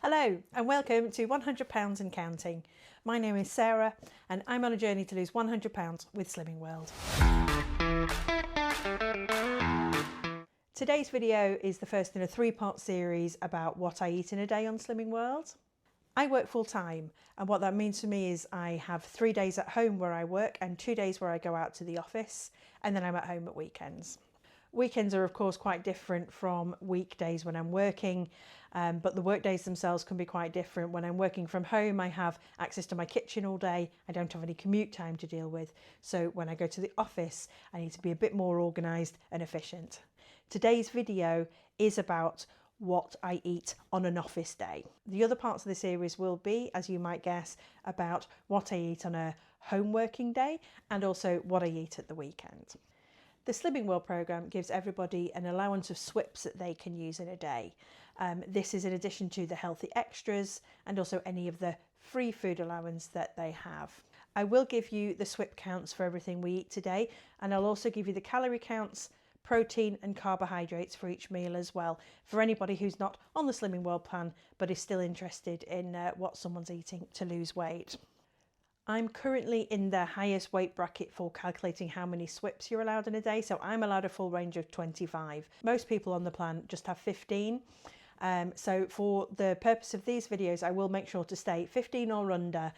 Hello and welcome to £100 and Counting. My name is Sarah and I'm on a journey to lose £100 with Slimming World. Today's video is the first in a three-part series about what I eat in a day on Slimming World. I work full time and what that means for me is I have 3 days at home where I work and 2 days where I go out to the office, and then I'm at home at weekends. Weekends are of course quite different from weekdays when I'm working, but the work days themselves can be quite different. When I'm working from home, I have access to my kitchen all day. I don't have any commute time to deal with. So when I go to the office, I need to be a bit more organised and efficient. Today's video is about what I eat on an office day. The other parts of the series will be, as you might guess, about what I eat on a home working day and also what I eat at the weekend. The Slimming World programme gives everybody an allowance of swips that they can use in a day. This is in addition to the healthy extras and also any of the free food allowance that they have. I will give you the swip counts for everything we eat today, and I'll also give you the calorie counts, protein and carbohydrates for each meal as well, for anybody who's not on the Slimming World plan but is still interested in what someone's eating to lose weight. I'm currently in the highest weight bracket for calculating how many swips you're allowed in a day, so I'm allowed a full range of 25. Most people on the plan just have 15. So for the purpose of these videos, I will make sure to stay 15 or under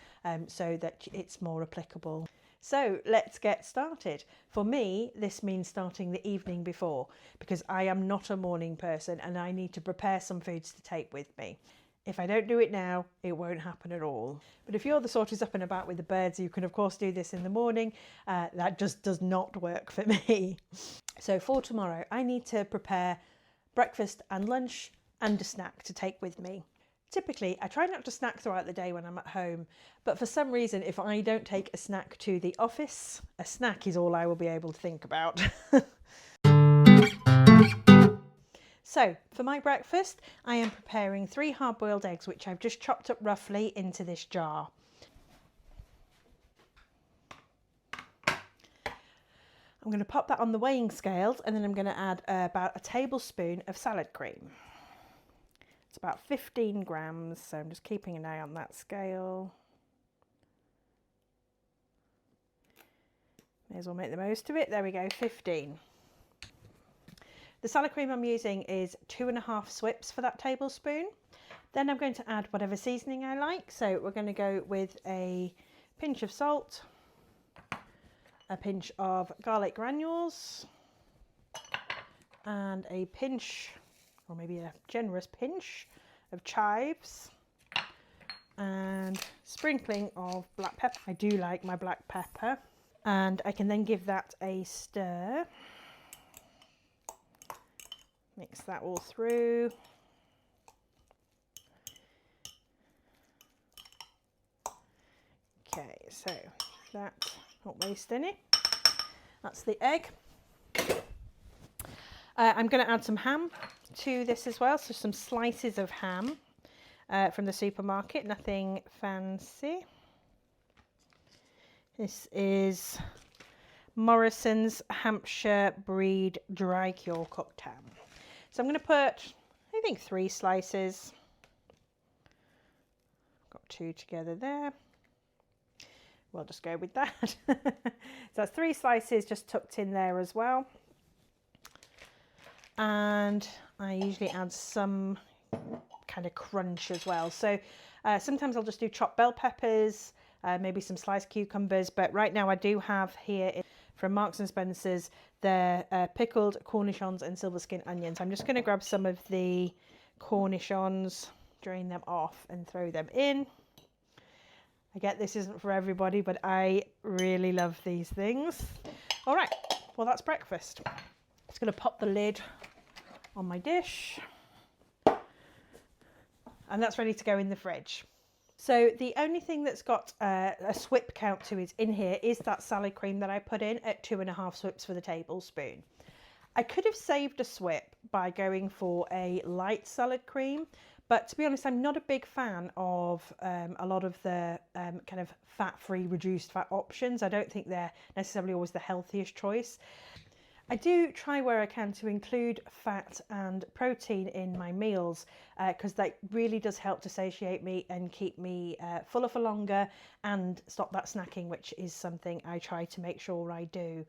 so that it's more applicable. So let's get started. For me, this means starting the evening before, because I am not a morning person and I need to prepare some foods to take with me. If I don't do it now, it won't happen at all. But if you're the sort who's up and about with the birds, you can of course do this in the morning. That just does not work for me. So for tomorrow, I need to prepare breakfast and lunch and a snack to take with me. Typically, I try not to snack throughout the day when I'm at home, but for some reason, if I don't take a snack to the office, a snack is all I will be able to think about. So for my breakfast, I am preparing 3 hard-boiled eggs, which I've just chopped up roughly into this jar. I'm going to pop that on the weighing scales, and then I'm going to add about a tablespoon of salad cream. It's about 15 grams, so I'm just keeping an eye on that scale. May as well make the most of it. There we go, 15. The salad cream I'm using is 2.5 swips for that tablespoon. Then I'm going to add whatever seasoning I like. So we're going to go with a pinch of salt, a pinch of garlic granules, and a pinch, or maybe a generous pinch, of chives, and sprinkling of black pepper. I do like my black pepper. And I can then give that a stir. Mix that all through. Okay, so that, not waste any. That's the egg. I'm going to add some ham to this as well, so some slices of ham from the supermarket, nothing fancy. This is Morrison's Hampshire Breed Dry Cure Cooked Ham. So I'm going to put, I think, 3 slices. Got 2 together there. We'll just go with that. So that's 3 slices just tucked in there as well. And I usually add some kind of crunch as well. So sometimes I'll just do chopped bell peppers, maybe some sliced cucumbers. But right now I do have here from Marks and Spencer's their pickled cornichons and silver skin onions. I'm just going to grab some of the cornichons, drain them off and throw them in. I get this isn't for everybody, but I really love these things. All right, well, that's breakfast. Just going to pop the lid on my dish, and that's ready to go in the fridge. So the only thing that's got a swip count to it in here is that salad cream that I put in at 2.5 swips for the tablespoon. I could have saved a swip by going for a light salad cream, but to be honest, I'm not a big fan of a lot of the kind of fat-free, reduced fat options. I don't think they're necessarily always the healthiest choice. I do try where I can to include fat and protein in my meals because that really does help to satiate me and keep me fuller for longer and stop that snacking, which is something I try to make sure I do.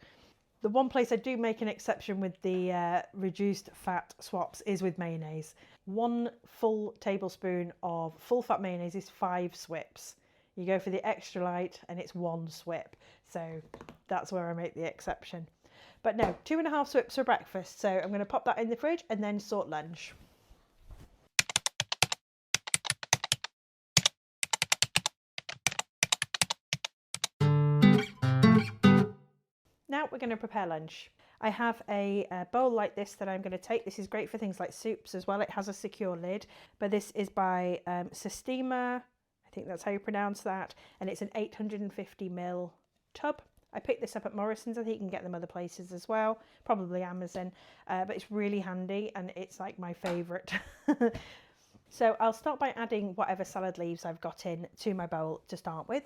The one place I do make an exception with the reduced fat swaps is with mayonnaise. 1 full tablespoon of full fat mayonnaise is 5 swips. You go for the extra light and it's 1 swip. So that's where I make the exception. But no, 2.5 swips for breakfast. So I'm going to pop that in the fridge and then sort lunch. Now we're going to prepare lunch. I have a bowl like this that I'm going to take. This is great for things like soups as well. It has a secure lid, but this is by Sistema. I think that's how you pronounce that. And it's an 850ml tub. I picked this up at Morrison's. I think you can get them other places as well, probably Amazon, but it's really handy and it's like my favourite. So I'll start by adding whatever salad leaves I've got in to my bowl to start with.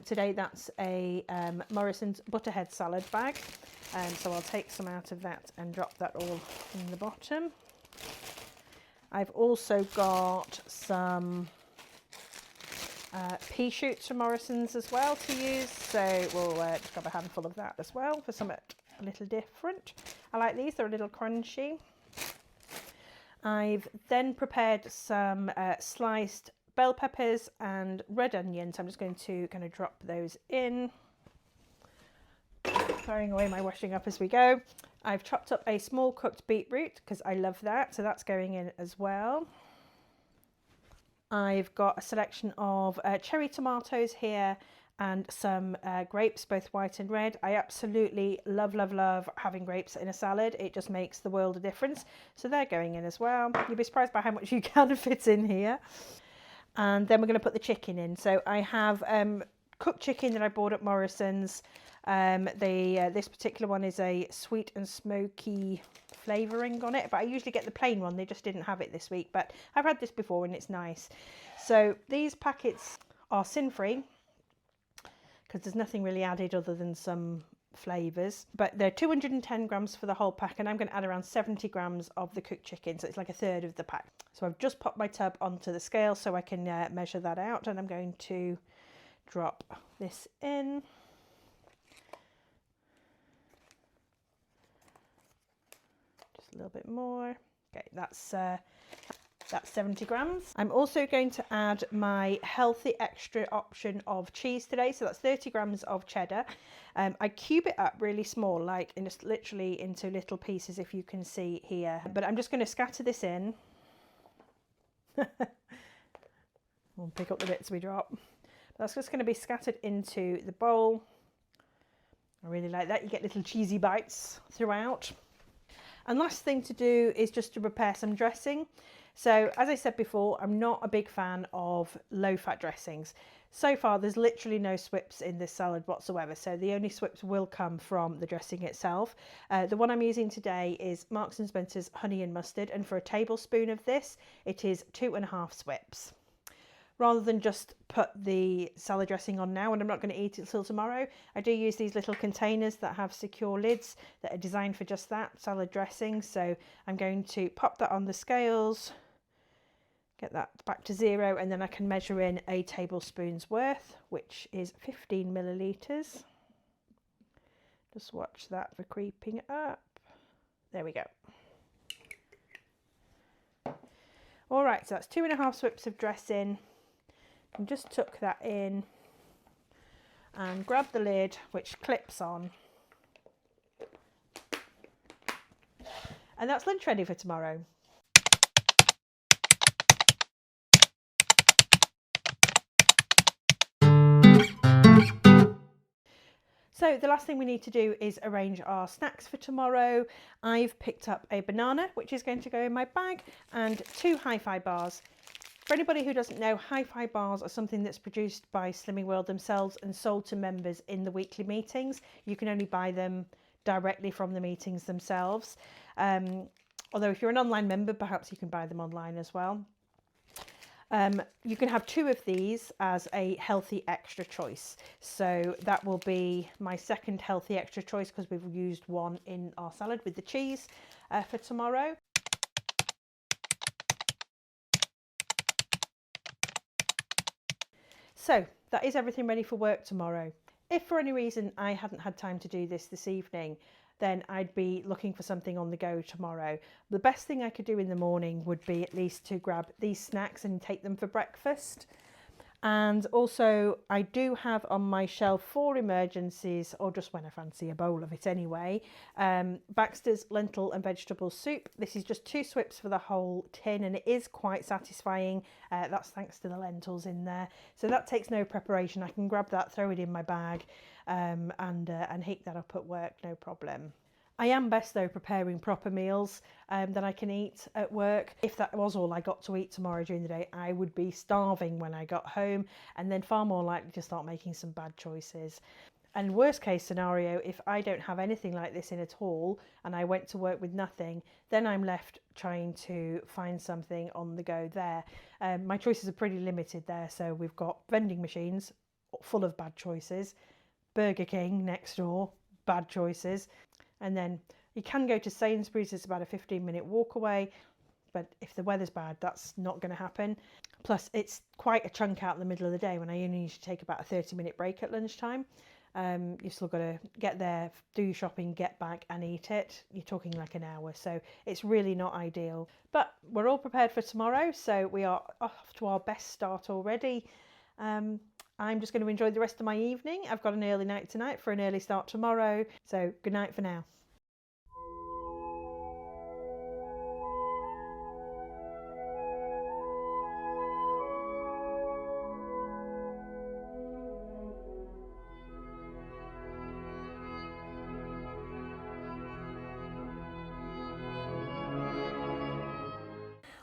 Today that's a Morrison's Butterhead salad bag, so I'll take some out of that and drop that all in the bottom. I've also got some pea shoots from Morrison's as well to use, so we'll just grab a handful of that as well for something a little different. I like these, they're a little crunchy. I've then prepared some sliced bell peppers and red onions. I'm just going to kind of drop those in, throwing away my washing up as we go. I've chopped up a small cooked beetroot because I love that, so that's going in as well. I've got a selection of cherry tomatoes here and some grapes, both white and red. I absolutely love, love, love having grapes in a salad. It just makes the world a difference. So they're going in as well. You'll be surprised by how much you can fit in here. And then we're going to put the chicken in. So I have cooked chicken that I bought at Morrison's. This particular one is a sweet and smoky flavouring on it, but I usually get the plain one. They just didn't have it this week, but I've had this before and it's nice. So these packets are sin-free because there's nothing really added other than some flavours, but they're 210 grams for the whole pack, and I'm going to add around 70 grams of the cooked chicken, so it's like a third of the pack. So I've just popped my tub onto the scale so I can measure that out, and I'm going to drop this in. Just a little bit more. Okay, that's 70 grams. I'm also going to add my healthy extra option of cheese today. So that's 30 grams of cheddar. I cube it up really small, like in just literally into little pieces, if you can see here. But I'm just going to scatter this in. We'll pick up the bits we drop. That's just going to be scattered into the bowl. I really like that. You get little cheesy bites throughout. And last thing to do is just to prepare some dressing. So as I said before, I'm not a big fan of low-fat dressings. So far, there's literally no swips in this salad whatsoever. So the only swips will come from the dressing itself. The one I'm using today is Marks & Spencer's Honey and Mustard. And for a tablespoon of this, it is 2.5 swips. Rather than just put the salad dressing on now, and I'm not going to eat it till tomorrow, I do use these little containers that have secure lids that are designed for just that, salad dressing. So I'm going to pop that on the scales, get that back to 0, and then I can measure in a tablespoon's worth, which is 15 millilitres. Just watch that for creeping up. There we go. All right, so that's 2.5 swips of dressing. And just tuck that in and grab the lid, which clips on. And that's lunch ready for tomorrow. So the last thing we need to do is arrange our snacks for tomorrow. I've picked up a banana, which is going to go in my bag, and 2 hi-fi bars. For anybody who doesn't know, hi-fi bars are something that's produced by Slimming World themselves and sold to members in the weekly meetings. You can only buy them directly from the meetings themselves. Although if you're an online member, perhaps you can buy them online as well. You can have 2 of these as a healthy extra choice. So that will be my second healthy extra choice because we've used one in our salad with the cheese for tomorrow. So that is everything ready for work tomorrow. If for any reason I hadn't had time to do this evening, then I'd be looking for something on the go tomorrow. The best thing I could do in the morning would be at least to grab these snacks and take them for breakfast. And also I do have on my shelf for emergencies, or just when I fancy a bowl of it anyway, Baxter's lentil and vegetable soup. This is just 2 swips for the whole tin and it is quite satisfying. That's thanks to the lentils in there. So that takes no preparation. I can grab that, throw it in my bag and heat that up at work, no problem. I am best though preparing proper meals that I can eat at work. If that was all I got to eat tomorrow during the day, I would be starving when I got home and then far more likely to start making some bad choices. And worst case scenario, if I don't have anything like this in at all and I went to work with nothing, then I'm left trying to find something on the go there. My choices are pretty limited there. So we've got vending machines full of bad choices, Burger King next door, bad choices. And then you can go to Sainsbury's, it's about a 15-minute walk away, but if the weather's bad, that's not going to happen. Plus, it's quite a chunk out in the middle of the day when I only need to take about a 30-minute break at lunchtime. You've still got to get there, do your shopping, get back and eat it. You're talking like an hour, so it's really not ideal. But we're all prepared for tomorrow, so we are off to our best start already. I'm just going to enjoy the rest of my evening. I've got an early night tonight for an early start tomorrow. So good night for now.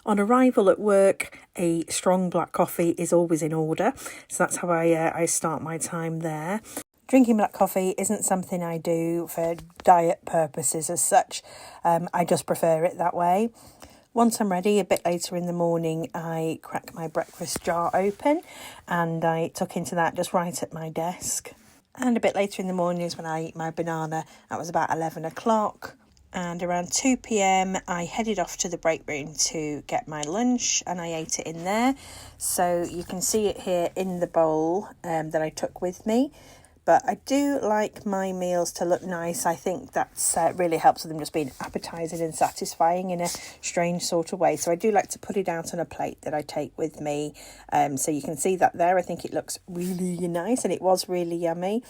On arrival at work, a strong black coffee is always in order. So that's how I start my time there. Drinking black coffee isn't something I do for diet purposes as such. I just prefer it that way. Once I'm ready, a bit later in the morning, I crack my breakfast jar open and I tuck into that just right at my desk. And a bit later in the morning is when I eat my banana. That was about 11 o'clock. And around 2 p.m. I headed off to the break room to get my lunch and I ate it in there. So you can see it here in the bowl that I took with me. But I do like my meals to look nice. I think that's really helps with them just being appetising and satisfying in a strange sort of way. So I do like to put it out on a plate that I take with me. So you can see that there. I think it looks really nice and it was really yummy.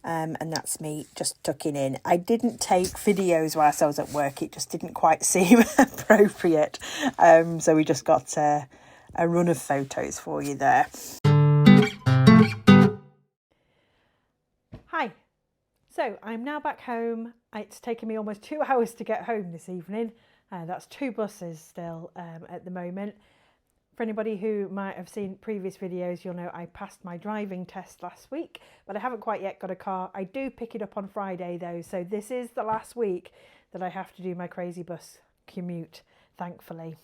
And that's me just tucking in. I didn't take videos whilst I was at work. It just didn't quite seem appropriate. So we just got a run of photos for you there. Hi, so I'm now back home. It's taken me almost 2 hours to get home this evening. That's 2 buses still at the moment. For anybody who might have seen previous videos, you'll know I passed my driving test last week, but I haven't quite yet got a car. I do pick it up on Friday though, so this is the last week that I have to do my crazy bus commute, thankfully.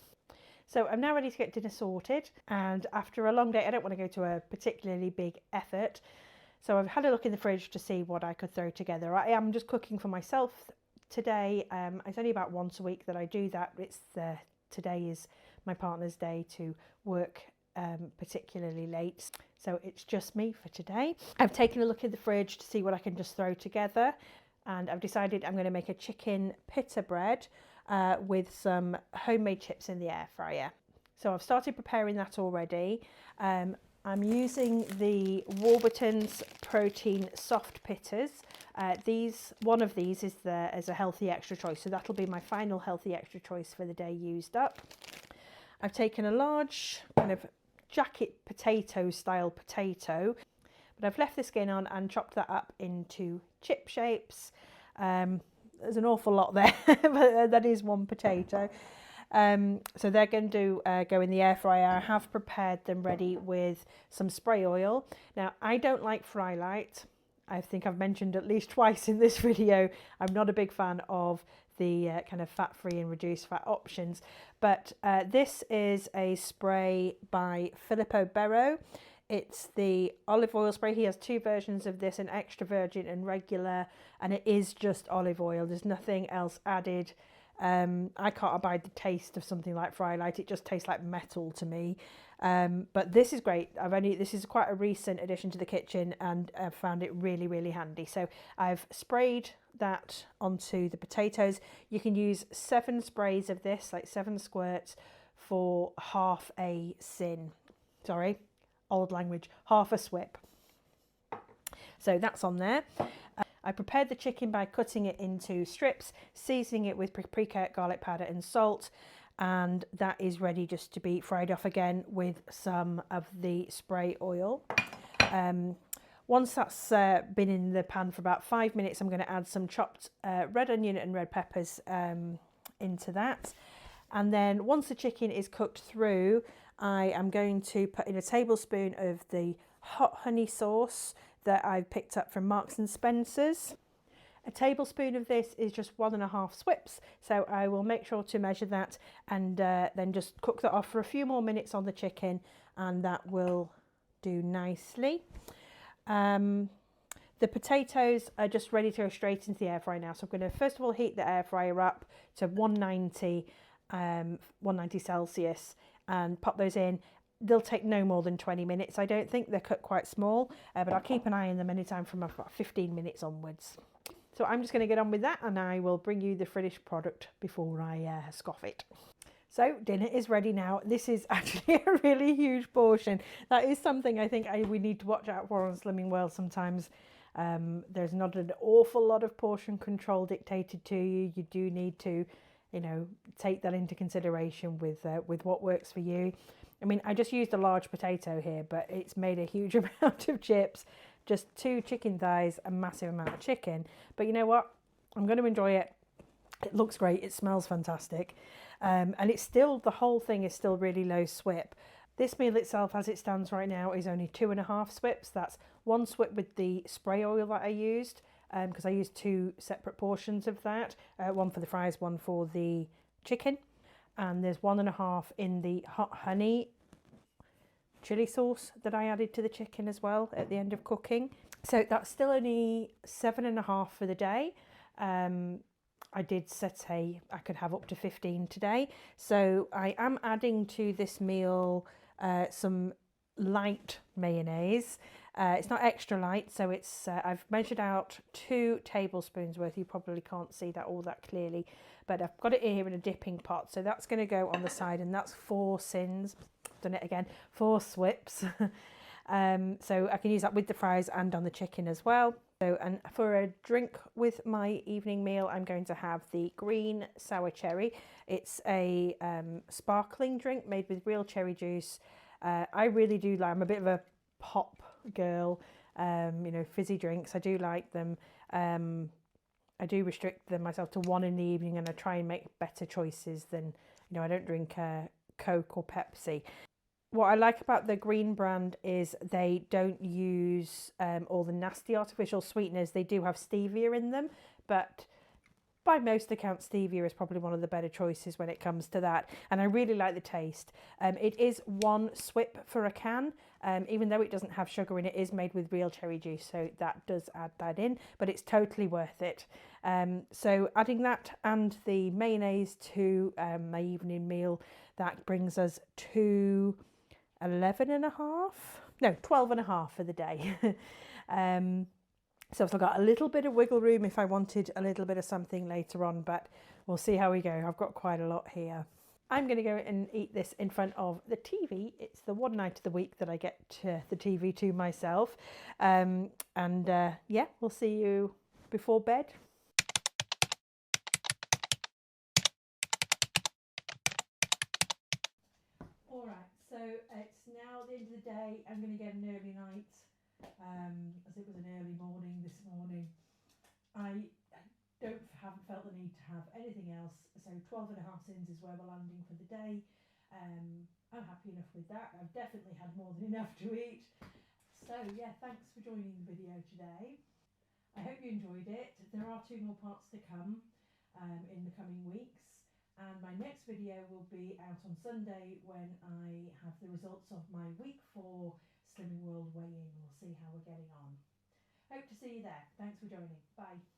So I'm now ready to get dinner sorted, and after a long day, I don't want to go to a particularly big effort. So I've had a look in the fridge to see what I could throw together. I am just cooking for myself today. It's only about once a week that I do that. Today is my partner's day to work particularly late. So it's just me for today. I've taken a look in the fridge to see what I can just throw together. And I've decided I'm going to make a chicken pita bread with some homemade chips in the air fryer. So I've started preparing that already. I'm using the Warburton's Protein Soft Pitas. One of these is as a healthy extra choice, so that'll be my final healthy extra choice for the day used up. I've taken a large kind of jacket potato style potato, but I've left the skin on and chopped that up into chip shapes. There's an awful lot there, but that is one potato. So they're going to go in the air fryer. I have prepared them ready with some spray oil. Now, I don't like fry light. I think I've mentioned at least twice in this video, I'm not a big fan of the kind of fat-free and reduced fat options. But this is a spray by Filippo Berro. It's the olive oil spray. He has two versions of this, an extra virgin and regular, and it is just olive oil. There's nothing else added. I can't abide the taste of something like Frylight. It just tastes like metal to me. But this is great. This is quite a recent addition to the kitchen, and I've found it really, really handy. So I've sprayed that onto the potatoes. You can use 7 sprays of this, like 7 squirts, for half a sin. Sorry, old language, half a swip. So that's on there. I prepared the chicken by cutting it into strips, seasoning it with pre-cut garlic powder and salt, and that is ready just to be fried off again with some of the spray oil. Once that's been in the pan for about 5 minutes, I'm going to add some chopped red onion and red peppers into that. And then once the chicken is cooked through, I am going to put in a tablespoon of the hot honey sauce that I've picked up from Marks and Spencer's. A tablespoon of this is just 1.5 swips, so I will make sure to measure that and then just cook that off for a few more minutes on the chicken, and that will do nicely. The potatoes are just ready to go straight into the air fryer now, so I'm going to first of all heat the air fryer up to 190 Celsius and pop those in. They'll take no more than 20 minutes. I don't think they're cut quite small, but I'll keep an eye on them anytime from about 15 minutes onwards. So I'm just going to get on with that, and I will bring you the finished product before I scoff it. So dinner is ready now. This is actually a really huge portion. That is something I think we need to watch out for on Slimming World sometimes. There's not an awful lot of portion control dictated to you. You do need to, take that into consideration with what works for you. I mean, I just used a large potato here, but it's made a huge amount of chips, just 2 chicken thighs, a massive amount of chicken. But you know what? I'm going to enjoy it. It looks great. It smells fantastic. And it's still, the whole thing is still really low swip. This meal itself, as it stands right now, is only 2.5 swips. That's 1 swip with the spray oil that I used, because I used 2 separate portions of that. One for the fries, one for the chicken. And there's 1.5 in the hot honey chili sauce that I added to the chicken as well at the end of cooking. So that's still only 7.5 for the day. I did set I could have up to 15 today. So I am adding to this meal some light mayonnaise. It's not extra light, so it's I've measured out 2 tablespoons worth. You probably can't see that all that clearly, but I've got it here in a dipping pot, so that's going to go on the side, and that's 4 sins. Done it again, 4 swips. So I can use that with the fries and on the chicken as well. So, and for a drink with my evening meal, I'm going to have the green sour cherry. It's a sparkling drink made with real cherry juice. I really do like, I'm a bit of a pop girl, fizzy drinks. I do like them. I do restrict them myself to 1 in the evening, and I try and make better choices than, I don't drink Coke or Pepsi. What I like about the green brand is they don't use all the nasty artificial sweeteners. They do have stevia in them, but by most accounts, stevia is probably one of the better choices when it comes to that. And I really like the taste. It is 1 swip for a can, even though it doesn't have sugar in it. It is made with real cherry juice, so that does add that in, but it's totally worth it. So adding that and the mayonnaise to my evening meal, that brings us to 12.5 for the day. So I've still got a little bit of wiggle room if I wanted a little bit of something later on, but we'll see how we go. I've got quite a lot here. I'm going to go and eat this in front of the TV. It's the one night of the week that I get the TV to myself. Yeah, we'll see you before bed. All right, so it's now the end of the day. I'm going to get an early night. As it was an early morning this morning. I haven't felt the need to have anything else, so 12.5 sins is where we're landing for the day. I'm happy enough with that. I've definitely had more than enough to eat. So yeah, thanks for joining the video today. I hope you enjoyed it. There are 2 more parts to come. in the coming weeks. And my next video will be out on Sunday when I have the results of my week 4 Slimming World weigh-in. We'll see how we're getting on. Hope to see you there. Thanks for joining. Bye.